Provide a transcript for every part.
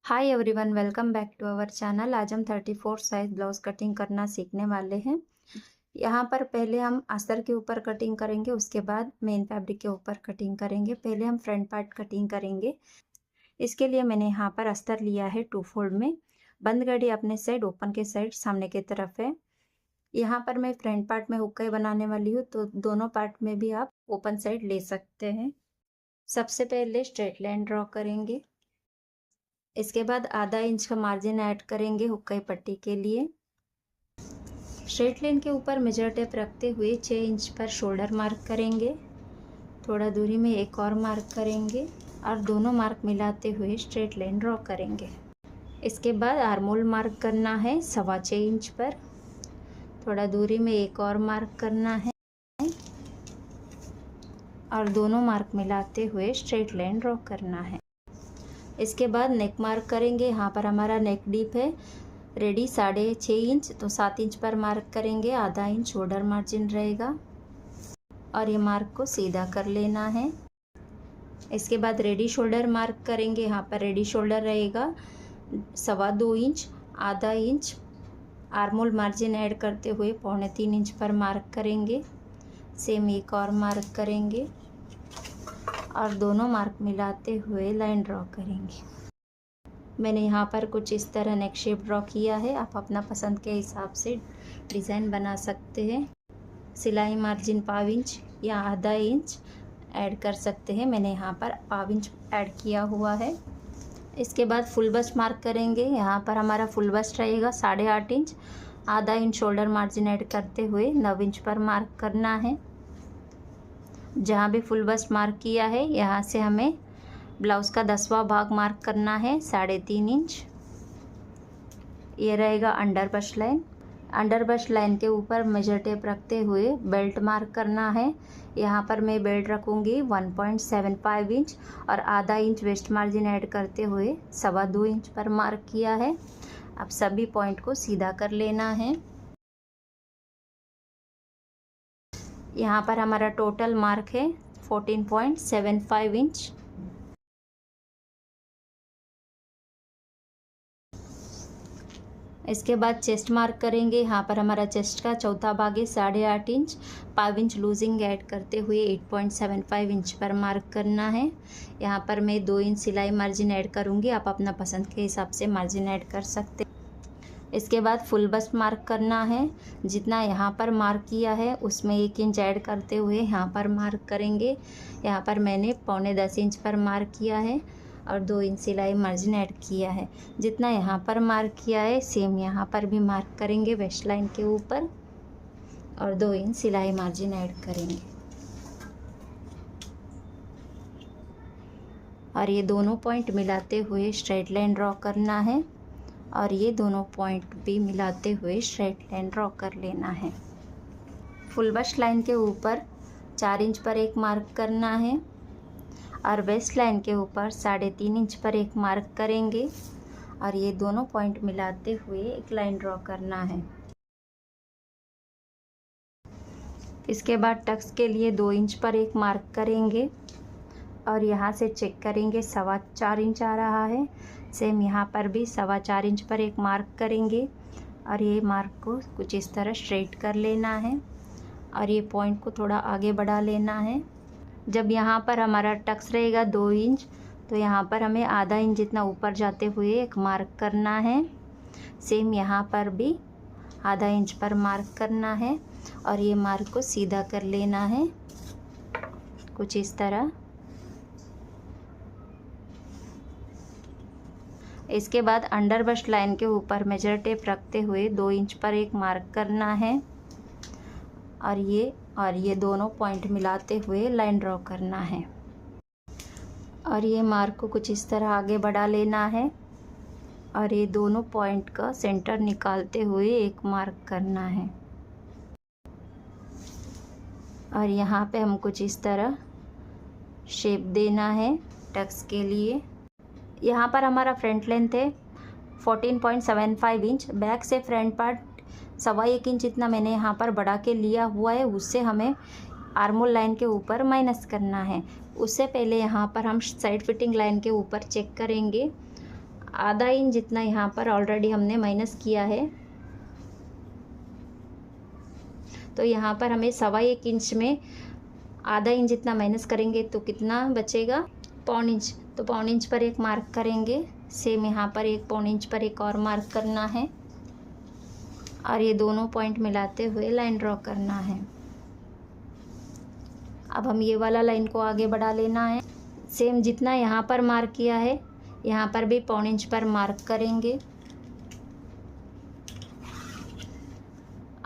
Hi everyone, welcome back to our channel. आज हम 34 size blouse cutting करना सीखने वाले हैं। यहाँ पर पहले हम अस्तर के ऊपर कटिंग करेंगे, उसके बाद मेन फैब्रिक के ऊपर कटिंग करेंगे। पहले हम फ्रंट पार्ट कटिंग करेंगे। इसके लिए मैंने यहाँ पर अस्तर लिया है 2 फोल्ड में। बंद गड़ी अपने साइड, ओपन के साइड सामने की तरफ है। यहाँ पर मैं फ्रंट पार्ट में हुक्का बनाने वाली हूँ, तो दोनों पार्ट में भी आप ओपन साइड ले सकते हैं। सबसे पहले स्ट्रेट लाइन ड्रॉ करेंगे। इसके बाद आधा इंच का मार्जिन ऐड करेंगे हुक्का पट्टी के लिए। स्ट्रेट लाइन के ऊपर मेजर टेप रखते हुए 6 इंच पर शोल्डर मार्क करेंगे। थोड़ा दूरी में एक और मार्क करेंगे और दोनों मार्क मिलाते हुए स्ट्रेट लाइन ड्रॉ करेंगे। इसके बाद आर्म होल मार्क करना है 6.25 इंच पर। थोड़ा दूरी में एक और मार्क करना है और दोनों मार्क मिलाते हुए स्ट्रेट लाइन ड्रॉ करना है। इसके बाद नेक मार्क करेंगे। यहाँ पर हमारा नेक डीप है रेडी 6.5 इंच, तो 7 इंच पर मार्क करेंगे। आधा इंच शोल्डर मार्जिन रहेगा और ये मार्क को सीधा कर लेना है। इसके बाद रेडी शोल्डर मार्क करेंगे। यहाँ पर रेडी शोल्डर रहेगा 2.25 इंच। आधा inch arm hole margin add करते हुए 3.25 इंच पर मार्क करेंगे। सेम एक और मार्क करेंगे और दोनों मार्क मिलाते हुए लाइन ड्रॉ करेंगे। मैंने यहाँ पर कुछ इस तरह नेक शेप ड्रॉ किया है। आप अपना पसंद के हिसाब से डिज़ाइन बना सकते हैं। सिलाई मार्जिन 1/2 इंच या आधा इंच ऐड कर सकते हैं। मैंने यहाँ पर 1/2 इंच ऐड किया हुआ है। इसके बाद फुल बस्ट मार्क करेंगे। यहाँ पर हमारा फुल बस्ट रहेगा 8.5 इंच। आधा इंच शोल्डर मार्जिन ऐड करते हुए 9 इंच पर मार्क करना है। जहाँ भी फुल बस्ट मार्क किया है, यहाँ से हमें ब्लाउज़ का 10वां भाग मार्क करना है 3.5 इंच। ये रहेगा under bust line. Under bust line के ऊपर मेजर टेप रखते हुए बेल्ट मार्क करना है। यहाँ पर मैं बेल्ट रखूँगी 1.75 इंच और आधा इंच वेस्ट मार्जिन ऐड करते हुए 2.25 इंच पर मार्क किया है। अब सभी पॉइंट को सीधा कर लेना है। यहाँ पर हमारा टोटल मार्क है 14.75 इंच। इसके बाद चेस्ट मार्क करेंगे। यहाँ पर हमारा चेस्ट का चौथा भाग है 8.5 इंच। 5 इंच लूजिंग ऐड करते हुए 8.75 इंच पर मार्क करना है। यहाँ पर मैं 2 इंच सिलाई मार्जिन ऐड करूँगी। आप अपना पसंद के हिसाब से मार्जिन ऐड कर सकते हैं। इसके बाद फुल बस्ट मार्क करना है। जितना यहाँ पर मार्क किया है उसमें 1 इंच ऐड करते हुए यहाँ पर मार्क करेंगे। यहाँ पर मैंने 9.25 इंच पर मार्क किया है और 2 इंच सिलाई मार्जिन ऐड किया है। जितना यहाँ पर मार्क किया है सेम यहाँ पर भी मार्क करेंगे वेस्ट लाइन के ऊपर और 2 इंच सिलाई मार्जिन ऐड करेंगे। और ये दोनों पॉइंट मिलाते हुए स्ट्रेट लाइन ड्रॉ करना है और ये दोनों पॉइंट भी मिलाते हुए स्ट्रेट लाइन ड्रॉ कर लेना है। फुल बस्ट लाइन के ऊपर 4 इंच पर एक मार्क करना है और वेस्ट लाइन के ऊपर 3.5 इंच पर एक मार्क करेंगे और ये दोनों पॉइंट मिलाते हुए एक लाइन ड्रॉ करना है। इसके बाद टक्स के लिए 2 इंच पर एक मार्क करेंगे और यहाँ से चेक करेंगे 4.25 इंच आ रहा है। सेम यहाँ पर भी 4.25 इंच पर एक मार्क करेंगे और ये मार्क को कुछ इस तरह स्ट्रेट कर लेना है और ये पॉइंट को थोड़ा आगे बढ़ा लेना है। जब यहाँ पर हमारा टक्स रहेगा 2 इंच, तो यहाँ पर हमें आधा इंच जितना ऊपर जाते हुए एक मार्क करना है। सेम यहाँ पर भी आधा इंच पर मार्क करना है और ये मार्क को सीधा कर लेना है कुछ इस तरह। इसके बाद अंडर बस्ट लाइन के ऊपर मेजर टेप रखते हुए 2 इंच पर एक मार्क करना है और ये दोनों पॉइंट मिलाते हुए लाइन ड्रॉ करना है और ये मार्क को कुछ इस तरह आगे बढ़ा लेना है और ये दोनों पॉइंट का सेंटर निकालते हुए एक मार्क करना है और यहाँ पे हम कुछ इस तरह शेप देना है टक्स के लिए। यहाँ पर हमारा फ्रंट लेंथ है 14.75 इंच। बैक से फ्रंट पार्ट 1.25 इंच इतना मैंने यहाँ पर बढ़ा के लिया हुआ है। उससे हमें आर्म होल लाइन के ऊपर माइनस करना है। उससे पहले यहाँ पर हम साइड फिटिंग लाइन के ऊपर चेक करेंगे आधा इंच जितना यहाँ पर ऑलरेडी हमने माइनस किया है, तो यहाँ पर हमें 1.25 इंच में आधा इंच जितना माइनस करेंगे तो कितना बचेगा, 1.25 इंच। तो 1.25 इंच पर एक मार्क करेंगे। सेम यहाँ पर 1.25 इंच पर एक और मार्क करना है और ये दोनों पॉइंट मिलाते हुए लाइन ड्रॉ करना है। अब हम ये वाला लाइन को आगे बढ़ा लेना है। सेम जितना यहाँ पर मार्क किया है यहाँ पर भी 1.25 इंच पर मार्क करेंगे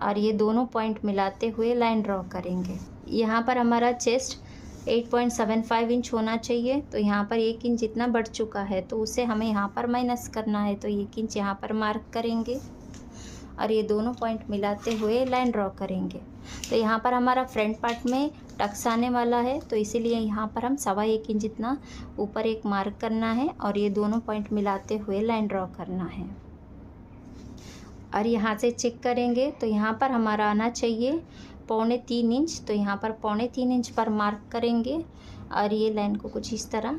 और ये दोनों पॉइंट मिलाते हुए लाइन ड्रॉ करेंगे। यहाँ पर हमारा चेस्ट 8.75 इंच होना चाहिए, तो यहाँ पर 1 इंच जितना बढ़ चुका है तो उसे हमें यहाँ पर माइनस करना है, तो 1 इंच यहाँ पर मार्क करेंगे और ये दोनों पॉइंट मिलाते हुए लाइन ड्रॉ करेंगे। तो यहाँ पर हमारा फ्रंट पार्ट में टक्स आने वाला है, तो इसीलिए यहाँ पर हम 1.25 इंच जितना ऊपर एक मार्क करना है और ये दोनों पॉइंट मिलाते हुए लाइन ड्रॉ करना है। और यहाँ से चेक करेंगे तो यहाँ पर हमारा आना चाहिए 3.25 इंच, तो यहाँ पर 3.25 इंच पर मार्क करेंगे और ये लाइन को कुछ इस तरह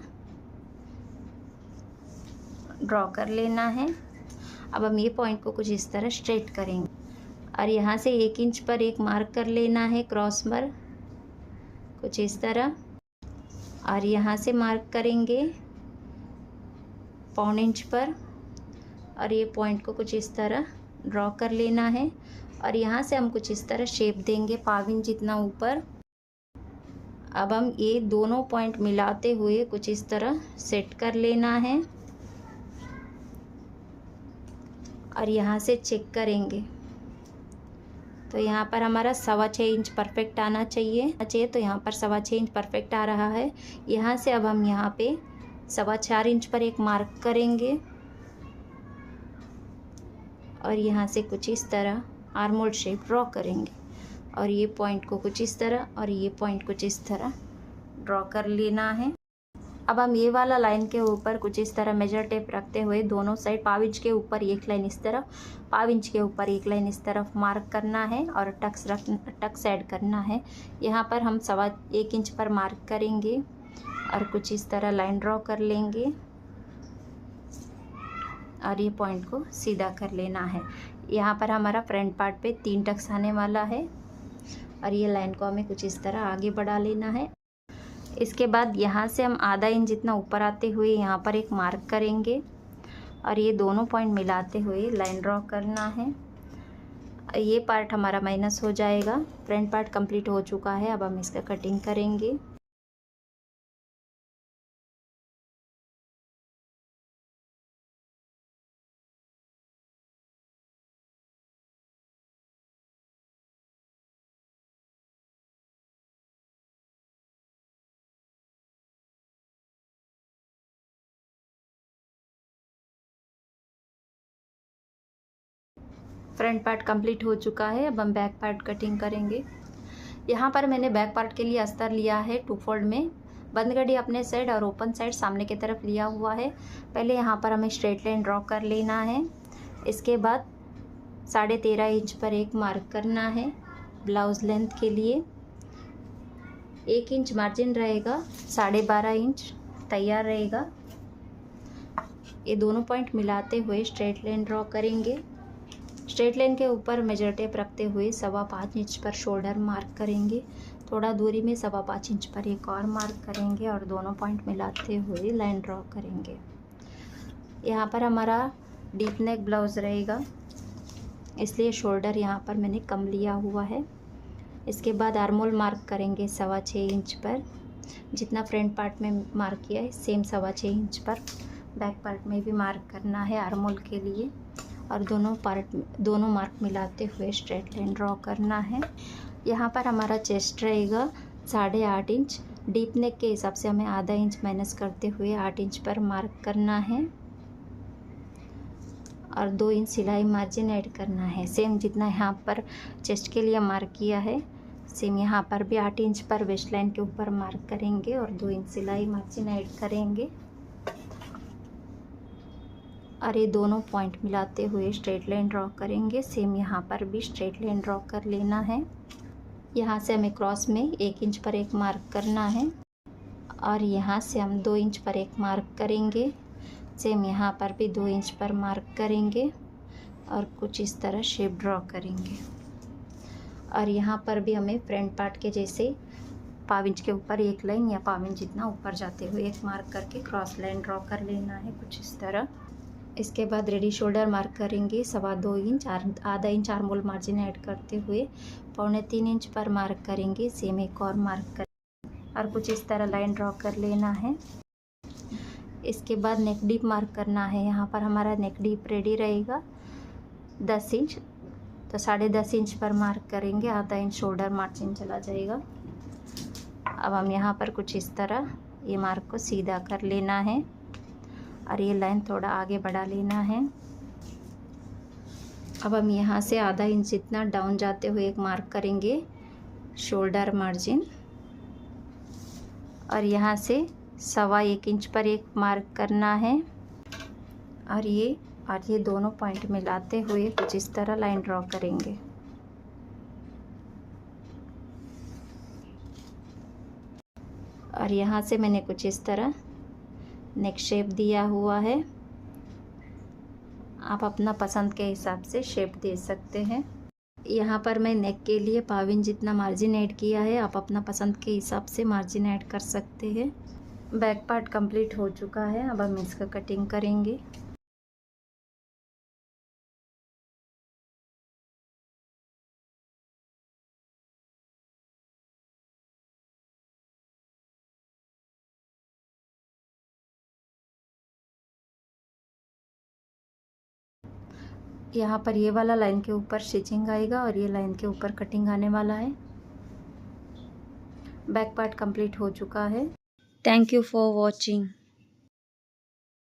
ड्रॉ कर लेना है। अब हम ये पॉइंट को कुछ इस तरह स्ट्रेट करेंगे और यहाँ से 1 इंच पर एक मार्क कर लेना है क्रॉस पर कुछ इस तरह, और यहाँ से मार्क करेंगे 1.25 इंच पर और ये पॉइंट को कुछ इस तरह ड्रॉ कर लेना है और यहाँ से हम कुछ इस तरह शेप देंगे 1.25 इंच जितना ऊपर। अब हम ये दोनों पॉइंट मिलाते हुए कुछ इस तरह सेट कर लेना है और यहाँ से चेक करेंगे तो यहाँ पर हमारा 6.25 इंच परफेक्ट आना चाहिए, तो यहाँ पर 6.25 इंच परफेक्ट आ रहा है। यहाँ से अब हम यहाँ पे 4.25 इंच पर एक मार्क करेंगे और यहाँ से कुछ इस तरह आर्म होल शेप ड्रॉ करेंगे और ये पॉइंट को कुछ इस तरह और ये पॉइंट कुछ इस तरह ड्रॉ कर लेना है। अब हम ये वाला लाइन के ऊपर कुछ इस तरह मेजर टेप रखते हुए दोनों साइड 1.25 इंच के ऊपर एक लाइन इस तरफ, 1.25 इंच के ऊपर एक लाइन इस तरफ मार्क करना है और टक्स ऐड करना है। यहाँ पर हम 1.25 इंच पर मार्क करेंगे और कुछ इस तरह लाइन ड्रॉ कर लेंगे और ये पॉइंट को सीधा कर लेना है। यहाँ पर हमारा फ्रंट पार्ट पे 3 टक्स आने वाला है और ये लाइन को हमें कुछ इस तरह आगे बढ़ा लेना है। इसके बाद यहाँ से हम आधा इंच जितना ऊपर आते हुए यहाँ पर एक मार्क करेंगे और ये दोनों पॉइंट मिलाते हुए लाइन ड्रॉ करना है। ये पार्ट हमारा माइनस हो जाएगा। फ्रंट पार्ट कंप्लीट हो चुका है। अब हम इसका कटिंग करेंगे। फ्रंट पार्ट कंप्लीट हो चुका है। अब हम बैक पार्ट कटिंग करेंगे। यहाँ पर मैंने बैक पार्ट के लिए अस्तर लिया है 2 फोल्ड में, बंद गड्डी अपने साइड और ओपन साइड सामने की तरफ लिया हुआ है। पहले यहाँ पर हमें स्ट्रेट लाइन ड्रॉ कर लेना है। इसके बाद 13.5 इंच पर एक मार्क करना है ब्लाउज़ लेंथ के लिए। 1 इंच मार्जिन रहेगा, 12.5 इंच तैयार रहेगा। ये दोनों पॉइंट मिलाते हुए स्ट्रेट लाइन ड्रॉ करेंगे। स्ट्रेट लाइन के ऊपर मेजर टेप रखते हुए 5.25 इंच पर शोल्डर मार्क करेंगे। थोड़ा दूरी में 5.25 इंच पर एक और मार्क करेंगे और दोनों पॉइंट मिलाते हुए लाइन ड्रॉ करेंगे। यहाँ पर हमारा डीप नेक ब्लाउज़ रहेगा, इसलिए शोल्डर यहाँ पर मैंने कम लिया हुआ है। इसके बाद आर्म होल मार्क करेंगे 6.25 इंच पर, जितना फ्रंट पार्ट में मार्क किया है सेम 6.25 इंच पर बैक पार्ट में भी मार्क करना है आर्म होल के लिए। और दोनों मार्क मिलाते हुए स्ट्रेट लाइन ड्रॉ करना है। यहाँ पर हमारा चेस्ट रहेगा 8.5 इंच। डीप नेक के हिसाब से हमें आधा इंच माइनस करते हुए 8 इंच पर मार्क करना है और 2 इंच सिलाई मार्जिन ऐड करना है। सेम जितना यहाँ पर चेस्ट के लिए मार्क किया है सेम यहाँ पर भी 8 इंच पर वेस्ट लाइन के ऊपर मार्क करेंगे और 2 इंच सिलाई मार्जिन ऐड करेंगे और ये दोनों पॉइंट मिलाते हुए स्ट्रेट लाइन ड्रॉ करेंगे। सेम यहाँ पर भी स्ट्रेट लाइन ड्रॉ कर लेना है। यहाँ से हमें क्रॉस में 1 इंच पर एक मार्क करना है और यहाँ से हम 2 इंच पर एक मार्क करेंगे। सेम यहाँ पर भी 2 इंच पर मार्क करेंगे और कुछ इस तरह शेप ड्रॉ करेंगे। और यहाँ पर भी हमें फ्रंट पार्ट के जैसे पाव इंच के ऊपर एक लाइन या पाव इंच जितना ऊपर जाते हुए एक मार्क करके क्रॉस लाइन ड्रॉ कर लेना है कुछ इस तरह। इसके बाद रेडी शोल्डर मार्क करेंगे 2.25 इंच, आधा inch arm hole margin add करते हुए 2.25 इंच पर मार्क करेंगे। सेम एक और मार्क कर और कुछ इस तरह लाइन ड्रॉ कर लेना है। इसके बाद नेक डीप मार्क करना है। यहाँ पर हमारा नेक डीप रेडी रहेगा 10 इंच, तो 10.5 इंच पर मार्क करेंगे, आधा इंच शोल्डर मार्जिन चला जाएगा। अब हम यहाँ पर कुछ इस तरह ये मार्क को सीधा कर लेना है और ये लाइन थोड़ा आगे बढ़ा लेना है। अब हम यहाँ से आधा इंच जितना डाउन जाते हुए एक मार्क करेंगे शोल्डर मार्जिन और यहाँ से 1.25 इंच पर एक मार्क करना है और ये दोनों पॉइंट मिलाते हुए कुछ इस तरह लाइन ड्रॉ करेंगे। और यहाँ से मैंने कुछ इस तरह नेक शेप दिया हुआ है। आप अपना पसंद के हिसाब से शेप दे सकते हैं। यहाँ पर मैं नेक के लिए पाव इंच जितना मार्जिन ऐड किया है, आप अपना पसंद के हिसाब से मार्जिन ऐड कर सकते हैं। बैक पार्ट कंप्लीट हो चुका है, अब हम इसका कटिंग करेंगे। यहाँ पर ये वाला लाइन के ऊपर स्टिचिंग आएगा और ये लाइन के ऊपर कटिंग आने वाला है। बैक पार्ट कंप्लीट हो चुका है। Thank you for watching.